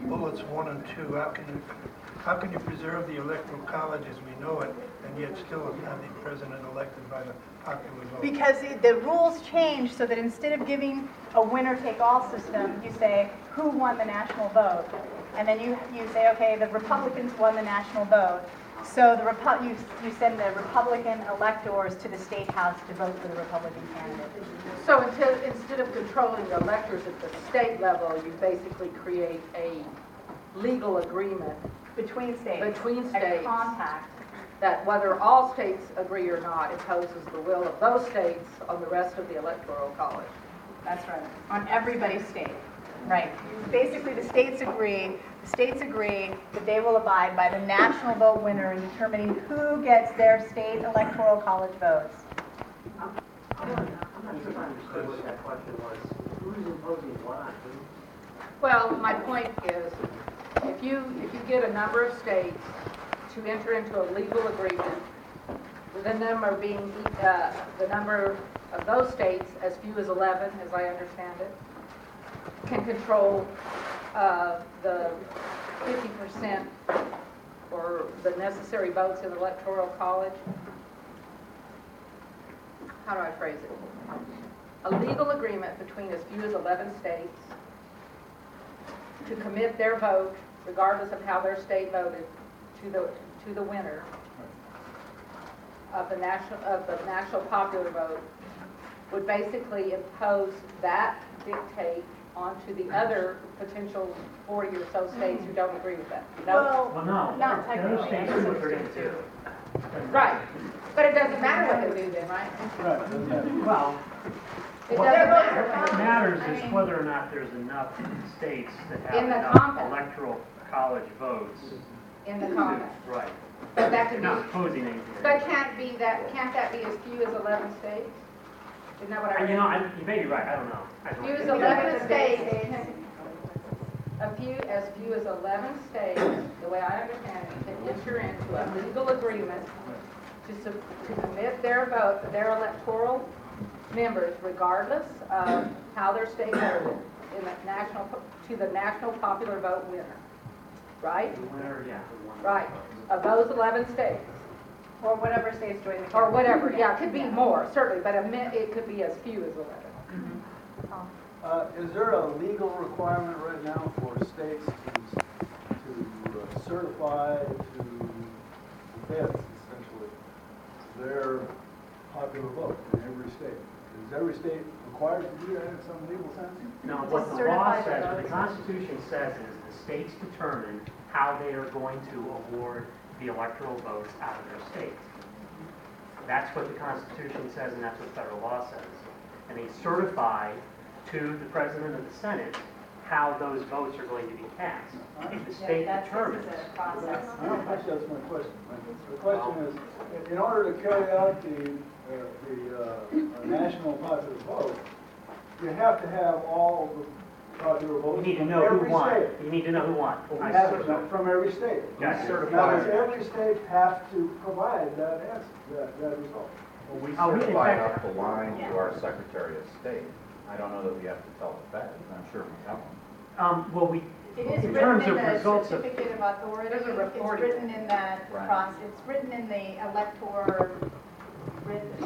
bullets 1 and 2, how can you preserve the electoral college as we know it and yet still have the president elected by the popular vote? Because the rules change so that instead of giving a winner-take-all system, you say, who won the national vote? And then you say, okay, the Republicans won the national vote. So you send the Republican electors to the state house to vote for the Republican candidate. So instead of controlling the electors at the state level, you basically create a legal agreement Between states. between A states compact. that whether all states agree or not imposes the will of those states on the rest of the electoral college. That's right. On everybody's state. Right. Basically, the states agree that they will abide by the national vote winner in determining who gets their state electoral college votes. I'm not sure if I understood what that question was. Who's imposing what? Well, my point is, if you get a number of states to enter into a legal agreement, the number being the number of those states, as few as 11, as I understand it, can control the 50% or the necessary votes in the electoral college. How do I phrase it? A legal agreement between as few as 11 states to commit their vote, regardless of how their state voted, to the winner of the national popular vote, would basically impose that dictate onto the other potential 40 or so states who don't agree with that. No? Well, no. Not The other technically. states do what they're going to do. Right. But it doesn't matter what they do then, right? Right, doesn't matter. Well, It what doesn't matter. what matters I is mean- whether or not there's enough states that have In the enough compact. electoral college votes. In the compact. Right. But that You're could not be, proposing anything. but can't that be as few as 11 states? Isn't that what I read? You know, you may be right, I don't know. I don't Few as know. 11 states, as few as 11 states, the way I understand it, can enter into a legal agreement to commit their vote for their electoral members, regardless of how their state voted in to the national popular vote winner. Right? The winner, yeah. the winner. Right. Of those 11 states. Or whatever states join the Or whatever, yeah, it could be more, certainly, but it could be as few as 11. Is there a legal requirement right now for states to certify to vets, essentially, their popular vote in every state? Is every state required to do that in some legal sense? No, what the certify law the says, what vote. the Constitution says is the states determine how they are going to award the electoral votes out of their states. That's what the Constitution says, and that's what federal law says. And they certify to the President of the Senate how those votes are going to be cast. The state determines. process. I don't think that's my question. The question is, in order to carry out the national popular vote, you have to have all the popular You votes need to from know who every won. state. You need to know who won. You have it from every state. Gotcha. Now, does every state have to provide that answer, that result? Well, we Oh, we- in certify fact- up the line Yeah. to our Secretary of State. I don't know that we have to tell the Fed, I'm sure we tell them. Well, It is in written terms in of the results of, certificate of authority. There's a It's reporting. written in that Right. process. It's written in the elector,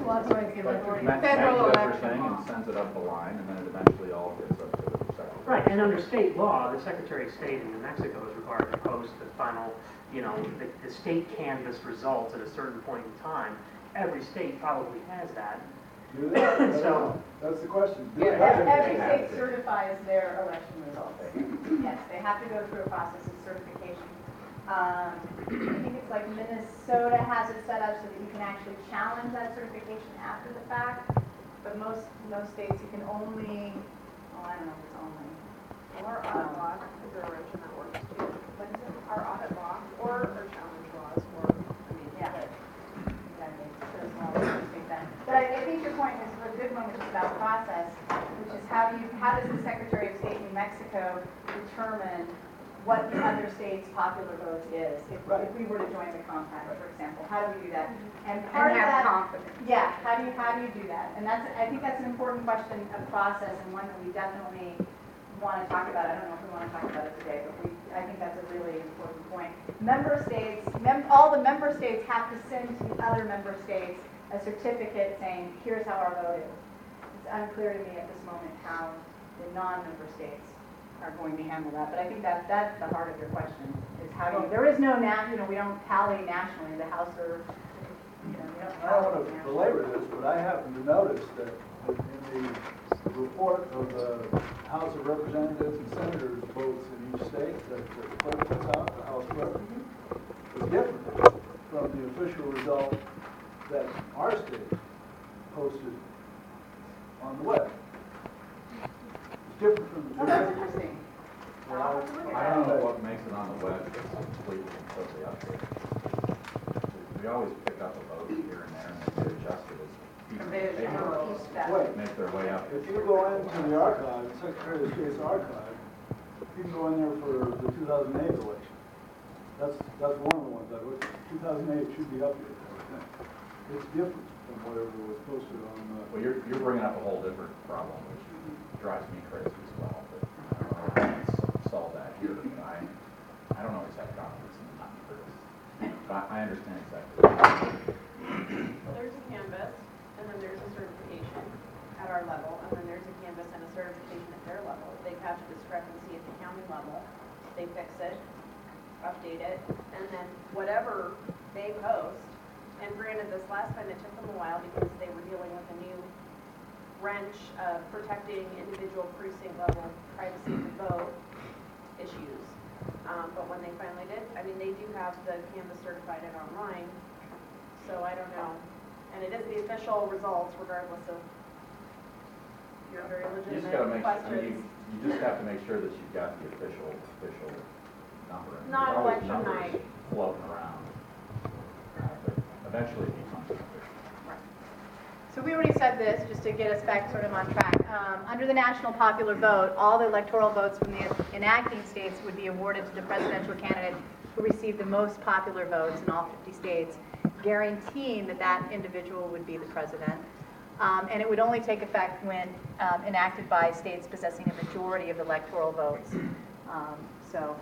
well, it's going to be But authority. Matt Federal does her election thing law. and sends it up the line, and then it eventually all gets up to the Secretary. right, and under state law, the Secretary of State in New Mexico is required to post the final, the state canvass results at a certain point in time. Every state probably has that. Do they? I don't So- know. That's the question. Do Yeah, they have Every it? state certifies their election results. Yes, they have to go through a process of certification. I think it's like Minnesota has it set up so that you can actually challenge that certification after the fact. But most states, you can only, I don't know if it's only. Our audit law, is there a wrench in that works too? What is it? Our audit law or challenge laws or, I mean, Yeah. Exactly. So it's more interesting then. But I think your point is a good one, which is about process, which is how does the Secretary of State in New Mexico determine what the other state's popular vote is? If we were to join the compact, for example, how do we do that? And part And of have that, confidence. yeah, how do you do that? And I think that's an important question of process and one that we definitely want to talk about. I don't know if we want to talk about it today, but think that's a really important point. Member states, all the member states have to send to the other member states a certificate saying, here's how our vote is. It's unclear to me at this moment how the non-member states are going to handle that, but I think that's the heart of your question, is how do you, there is no, we don't tally nationally, the House or, we don't I don't tally want to nationally. belabor this, but I happen to notice that in the report of the House of Representatives and Senators votes in each state that the clerk puts out, the House clerk, is different from the official result that our state posted on the web. It's different from the. Oh, that's interesting. Well, I don't know what makes it on the web that's completely and totally updated. We always pick up a vote here and there, and they get adjusted as pieces of paper wait, make their way up. if you go into the archive, Secretary of State's archive, you can go in there for the 2008 election. That's one of the ones I looked at. 2008 should be up here, I think. It's different from whatever was posted on Well, you're bringing up a whole different problem, which drives me crazy as well, but I don't know how to solve that here. But I don't always have confidence in the non-critics. But I understand exactly. Well, there's a canvas, and then there's a certification at our level, and then there's a canvas and a certification at their level. If they catch a discrepancy at the county level, they fix it, update it, and then whatever they post, and granted, this last time it took them a while because they were dealing with a new wrench of protecting individual precinct level privacy of the vote issues. But when they finally did, I mean, they do have the canvas certified and online, so I don't know. And it is the official results regardless of your very You just gotta legitimate make, I mean, questions. you just have to make sure that you've got the official number. And Not there's always election numbers night. floating around. But eventually it becomes official. So we already said this, just to get us back sort of on track. Under the national popular vote, all the electoral votes from the enacting states would be awarded to the presidential candidate who received the most popular votes in all 50 states, guaranteeing that that individual would be the president. And it would only take effect when enacted by states possessing a majority of electoral votes. So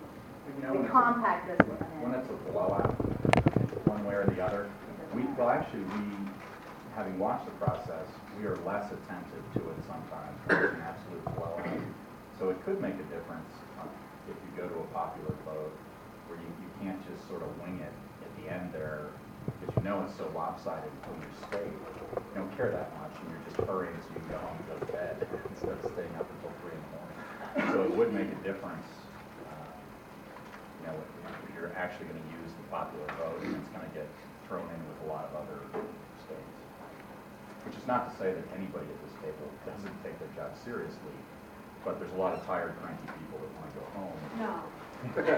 You know, the when it's a- compact does what When it's a blowout, one way or the other, having watched the process, we are less attentive to it sometimes when it's an absolute blowout. So it could make a difference if you go to a popular vote where you can't just sort of wing it at the end there, because you know it's so lopsided from your state. You don't care that much, and you're just hurrying so you can go home and go to bed instead of staying up until 3 in the morning. So it would make a difference, if you're actually going to use the popular vote, and it's going to get thrown in with a lot of other states. Which is not to say that anybody at this table doesn't take their job seriously, but there's a lot of tired, cranky people that want to go home. No. At the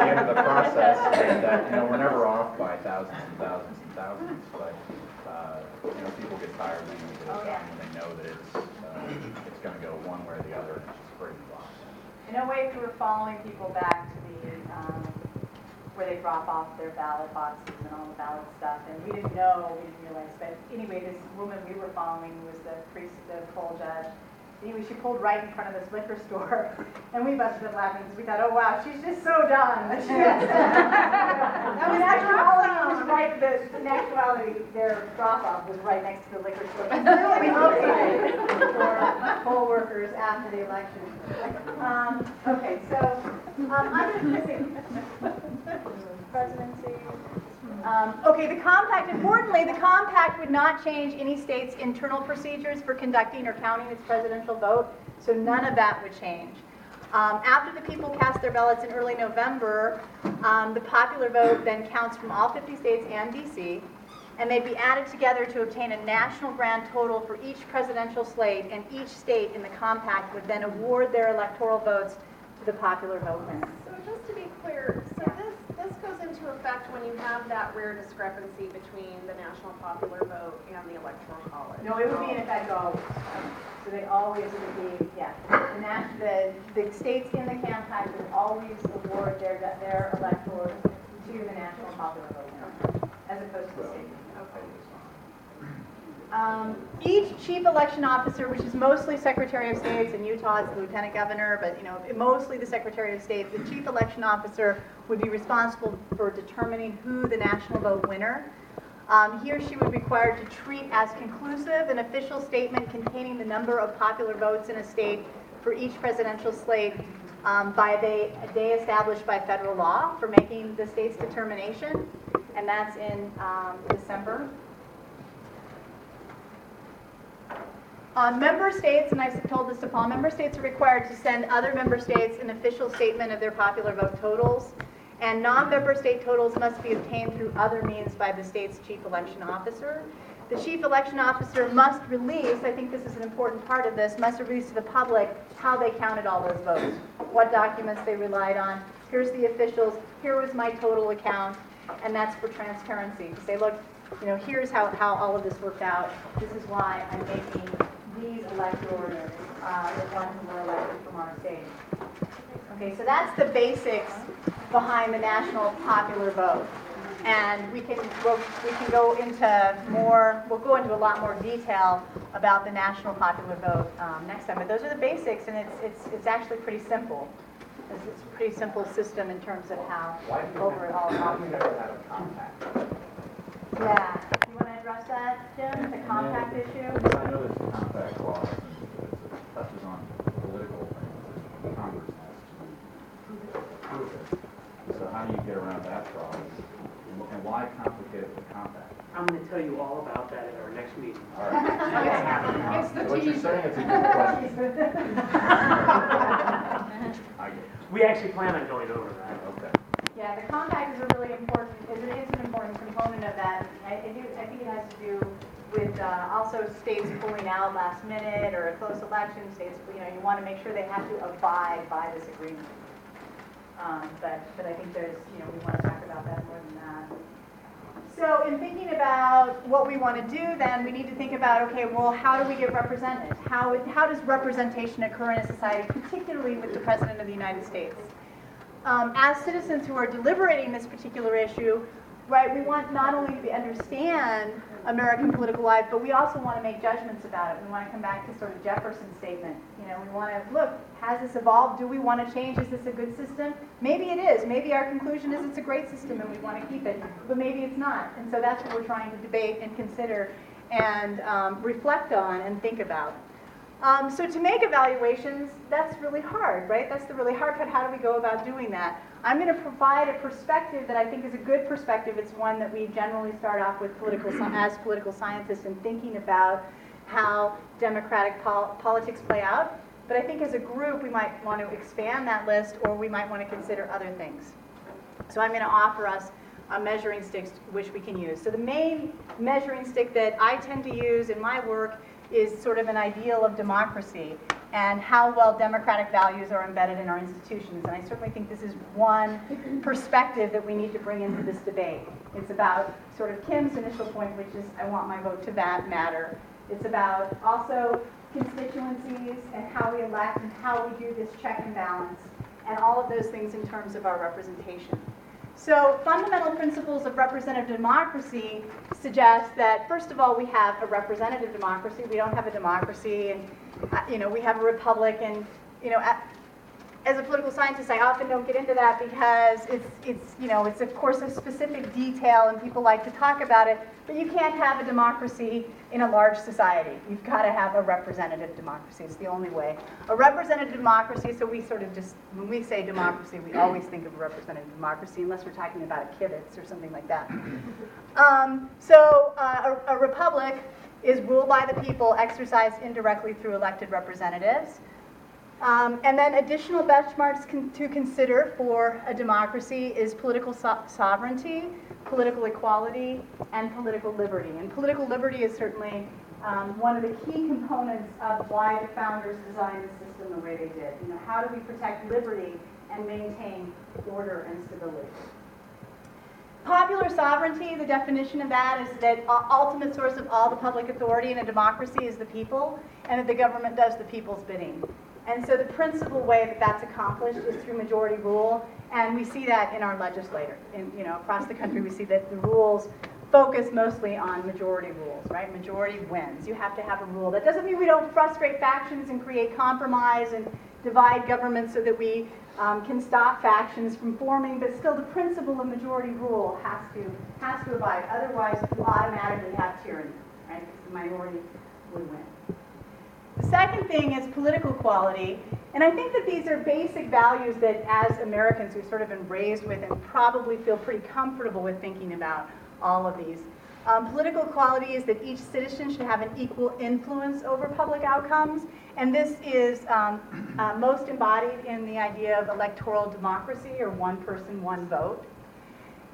end of the process, that, we're never off by thousands and thousands and thousands, but, people get tired when they get it done, and they know that it's going to go one way or the other, and it's just crazy loss. in a way, we were following people back to the, where they drop off their ballot boxes and all the ballot stuff, and we didn't realize, but anyway, this woman we were following was the poll judge. Anyway, she pulled right in front of this liquor store, and we busted up laughing because we thought, oh wow, she's just so done. That was actuality, it was right, in actuality, their drop-off was right next to the liquor store. It was really outside for poll workers after the election. Okay, so, presidency. Okay, the compact, importantly, the compact would not change any state's internal procedures for conducting or counting its presidential vote, so none of that would change. After the people cast their ballots in early November, the popular vote then counts from all 50 states and D.C., and they'd be added together to obtain a national grand total for each presidential slate, and each state in the compact would then award their electoral votes to the popular vote winner. So just to be clear, so this goes into effect when you have that rare discrepancy between the national popular vote and the electoral college? No, it would be in effect always. So they always would be, yeah. The states in the compact would always award their electors to the national popular vote winner, as opposed to the state. Each chief election officer, which is mostly Secretary of States, in Utah it's the Lieutenant Governor, but mostly the Secretary of State, the chief election officer would be responsible for determining who the national vote winner. He or she would be required to treat as conclusive an official statement containing the number of popular votes in a state for each presidential slate by a day established by federal law for making the state's determination, and that's in December. Member states, and I've told this to Paul, member states are required to send other member states an official statement of their popular vote totals, and non-member state totals must be obtained through other means by the state's chief election officer. The chief election officer must release, I think this is an important part of this, must release to the public how they counted all those votes, what documents they relied on. Here's the officials, here was my total account, and that's for transparency. To say, look, here's how all of this worked out. This is why I'm making these electoral orders, the ones who were elected from our state. Okay, so that's the basics behind the national popular vote. And we'll go into a lot more detail about the national popular vote next time. But those are the basics, and it's actually pretty simple. It's a pretty simple system in terms of how overall operates. Have a compact? Yeah. You want to address that, Jim? The compact issue? Because I know there's a compact clause, and it touches on political things that Congress has to approve it. So how do you get around that problem? And why complicate it with compact? I'm going to tell you all about that at our next meeting. All right. It's the What you're teaser. saying is a good question. I get it. We actually plan on going over that. Okay. Yeah, the compact is a really important, it is an important component of that. I think it has to do with also states pulling out last minute or a close election. States, you want to make sure they have to abide by this agreement. But I think there's, we want to talk about that more than that. So in thinking about what we want to do, then we need to think about, okay, well, how do we get represented? How does representation occur in a society, particularly with the President of the United States? As citizens who are deliberating this particular issue, right, we want not only to understand American political life, but we also want to make judgments about it. We want to come back to sort of Jefferson's statement. We want to look, has this evolved? Do we want to change? Is this a good system? Maybe it is. Maybe our conclusion is it's a great system and we want to keep it, but maybe it's not. And so that's what we're trying to debate and consider and reflect on and think about. So to make evaluations, that's really hard, right? That's the really hard part. How do we go about doing that? I'm going to provide a perspective that I think is a good perspective. It's one that we generally start off with as political scientists in thinking about how democratic politics play out. But I think as a group, we might want to expand that list, or we might want to consider other things. So I'm going to offer us measuring sticks which we can use. So the main measuring stick that I tend to use in my work is sort of an ideal of democracy and how well democratic values are embedded in our institutions. And I certainly think this is one perspective that we need to bring into this debate. It's about sort of Kim's initial point, which is I want my vote to matter. It's about also constituencies and how we elect and how we do this check and balance and all of those things in terms of our representation. So fundamental principles of representative democracy suggest that, first of all, we have a representative democracy. We don't have a democracy, and we have a republic. And as a political scientist, I often don't get into that because it's of course a specific detail, and people like to talk about it. But you can't have a democracy in a large society. You've got to have a representative democracy. It's the only way. A representative democracy, so we sort of just, when we say democracy, we always think of a representative democracy, unless we're talking about a kibitz or something like that. A republic is ruled by the people, exercised indirectly through elected representatives. And then additional benchmarks to consider for a democracy is political sovereignty, political equality, and political liberty. And political liberty is certainly one of the key components of why the founders designed the system the way they did. How do we protect liberty and maintain order and stability? Popular sovereignty, the definition of that is that ultimate source of all the public authority in a democracy is the people, and that the government does the people's bidding. And so the principal way that that's accomplished is through majority rule, and we see that in our legislature. Across the country, we see that the rules focus mostly on majority rules, right? Majority wins. You have to have a rule. That doesn't mean we don't frustrate factions and create compromise and divide government so that we can stop factions from forming, but still the principle of majority rule has to abide. Otherwise, you automatically have tyranny, right? Because the minority would win. The second thing is political equality, and I think that these are basic values that as Americans we've sort of been raised with and probably feel pretty comfortable with thinking about all of these. Political equality is that each citizen should have an equal influence over public outcomes, and this is most embodied in the idea of electoral democracy, or one person, one vote.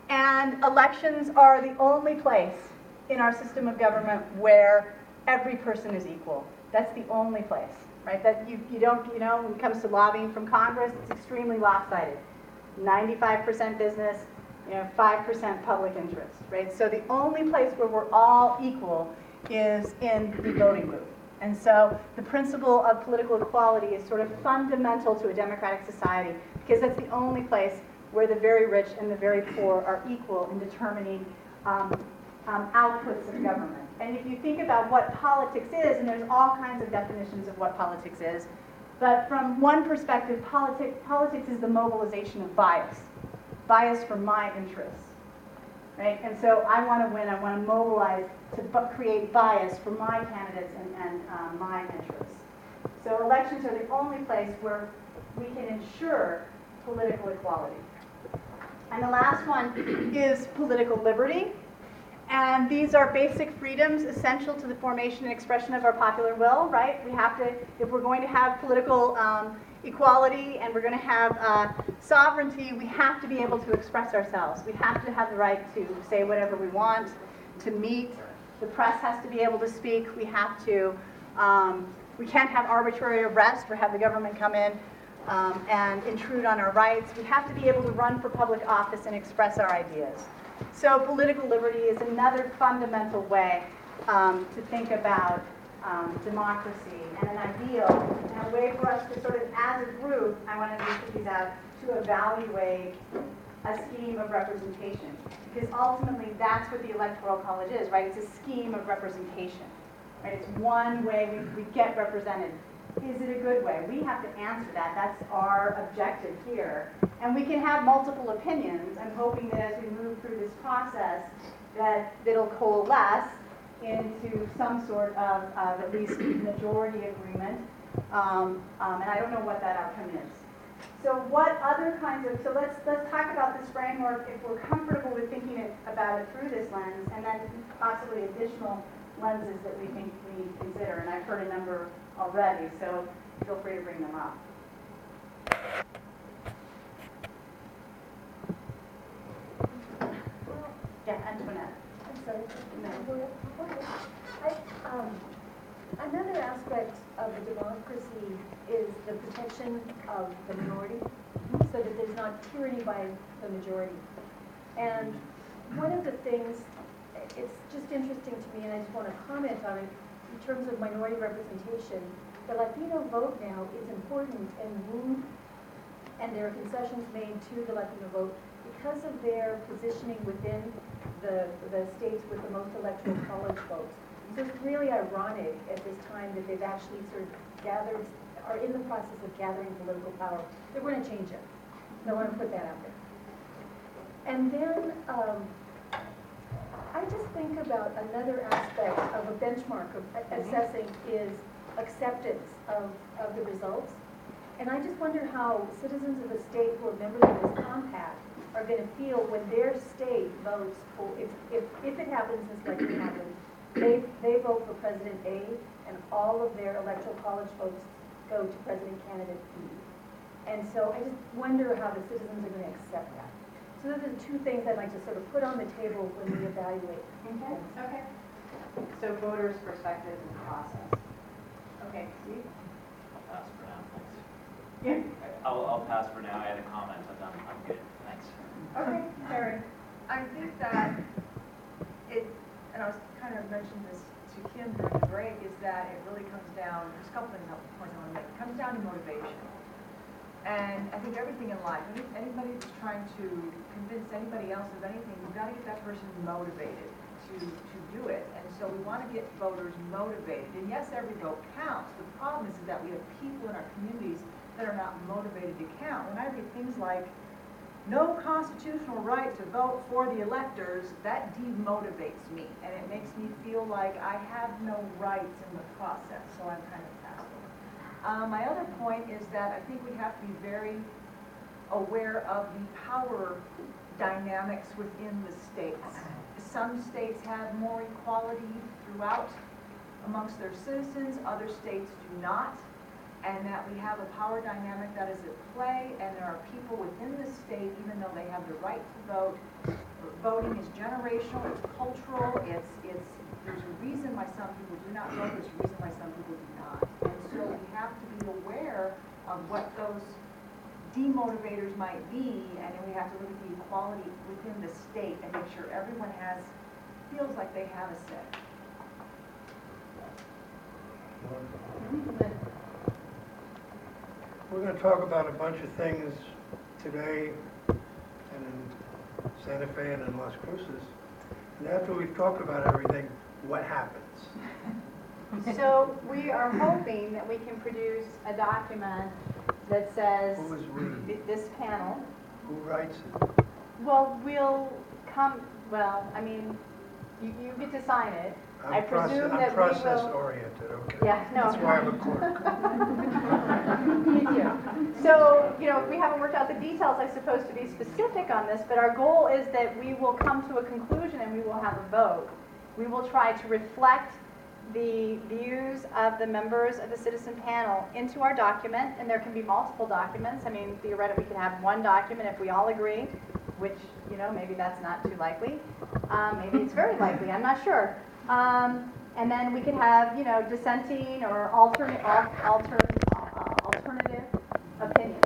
And elections are the only place in our system of government where every person is equal. That's the only place, right? That you don't, you know, when it comes to lobbying from Congress, it's extremely lopsided. 95% business, 5% public interest, right? So the only place where we're all equal is in the voting booth. And so the principle of political equality is sort of fundamental to a democratic society because that's the only place where the very rich and the very poor are equal in determining outputs of government. And if you think about what politics is, and there's all kinds of definitions of what politics is, but from one perspective, politics is the mobilization of bias for my interests, right? And so I want to win, I want to mobilize to create bias for my candidates and my interests. So elections are the only place where we can ensure political equality. And the last one is political liberty. And these are basic freedoms essential to the formation and expression of our popular will, right? We have to, if we're going to have political equality and we're going to have sovereignty, we have to be able to express ourselves. We have to have the right to say whatever we want, to meet. The press has to be able to speak. We have to, we can't have arbitrary arrest or have the government come in and intrude on our rights. We have to be able to run for public office and express our ideas. So political liberty is another fundamental way to think about democracy and an ideal, and a way for us to sort of, as a group, I want to put these out, to evaluate a scheme of representation. Because ultimately, that's what the Electoral College is, right? It's a scheme of representation, right? It's one way we get represented. Is it a good way? We have to answer that. That's our objective here. And we can have multiple opinions. I'm hoping that as we move through this process, that it'll coalesce into some sort of at least majority agreement. And I don't know what that outcome is. So what other kinds of, so let's talk about this framework if we're comfortable with thinking about it through this lens, and then possibly additional lenses that we think we need to consider. And I've heard a number already, so feel free to bring them up. Yeah, Antoinette. I'm sorry. No. Another aspect of the democracy is the protection of the minority, so that there's not tyranny by the majority. And one of the things, it's just interesting to me, and I just want to comment on it, in terms of minority representation, the Latino vote now is important and there are concessions made to the Latino vote because of their positioning within the states with the most electoral college votes. So it's really ironic at this time that they've actually sort of are in the process of gathering political power. They're going to change it. So I want to put that out there. And then I just think about another aspect of a benchmark of assessing is acceptance of the results. And I just wonder how citizens of a state who are members of this compact are going to feel when their state votes for, if it happens just like it happened, they vote for President A and all of their electoral college votes go to President candidate B. And so I just wonder how the citizens are going to accept that. So those are the two things I'd like to sort of put on the table when we evaluate. Okay. So voters' perspectives and process. Okay, Steve? I'll pass for now, thanks. Yeah. I'll pass for now. I had a comment, but I'm good, thanks. Okay, Terry. I think that and I was kind of mentioning this to Kim during the break, is that it really comes down, there's a couple of points I want to make. It comes down to motivation. And I think everything in life, anybody who's trying to convince anybody else of anything, you've got to get that person motivated. to do it. And so we want to get voters motivated. And yes, every vote counts. The problem is that we have people in our communities that are not motivated to count. When I read things like, no constitutional right to vote for the electors, that demotivates me. And it makes me feel like I have no rights in the process, so I'm kind of passive. My other point is that I think we have to be very aware of the power dynamics within the states. Some states have more equality throughout amongst their citizens, other states do not, and that we have a power dynamic that is at play, and there are people within the state, even though they have the right to vote, voting is generational, it's cultural, there's a reason why some people do not vote, there's a reason why some people do not. And so we have to be aware of what those demotivators might be, and then we have to look at the equality within the state and make sure everyone feels like they have a say. We're going to talk about a bunch of things today and in Santa Fe and in Las Cruces. And after we've talked about everything, what happens? So we are hoping that we can produce a document that says, Who is we? this panel, Who writes it? well, I mean, you get to sign it. I presume that I'm we process will. oriented, okay. Yeah, no. That's why I'm a clerk. Me too. So, we haven't worked out the details, I suppose, to be specific on this, but our goal is that we will come to a conclusion and we will have a vote. We will try to reflect the views of the members of the citizen panel into our document, and there can be multiple documents. I mean, theoretically, we can have one document if we all agree, which, maybe that's not too likely. Maybe it's very likely, I'm not sure. And then we could have, dissenting or alternative opinions.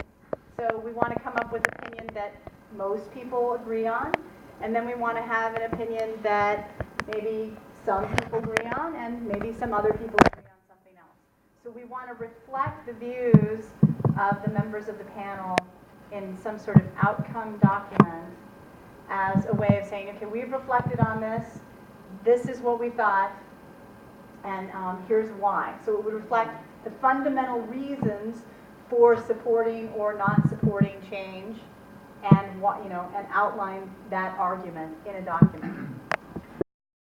So we want to come up with an opinion that most people agree on, and then we want to have an opinion that maybe some people agree on, and maybe some other people agree on something else. So we want to reflect the views of the members of the panel in some sort of outcome document as a way of saying, okay, we've reflected on this, this is what we thought, and here's why. So it would reflect the fundamental reasons for supporting or not supporting change, and what, and outline that argument in a document.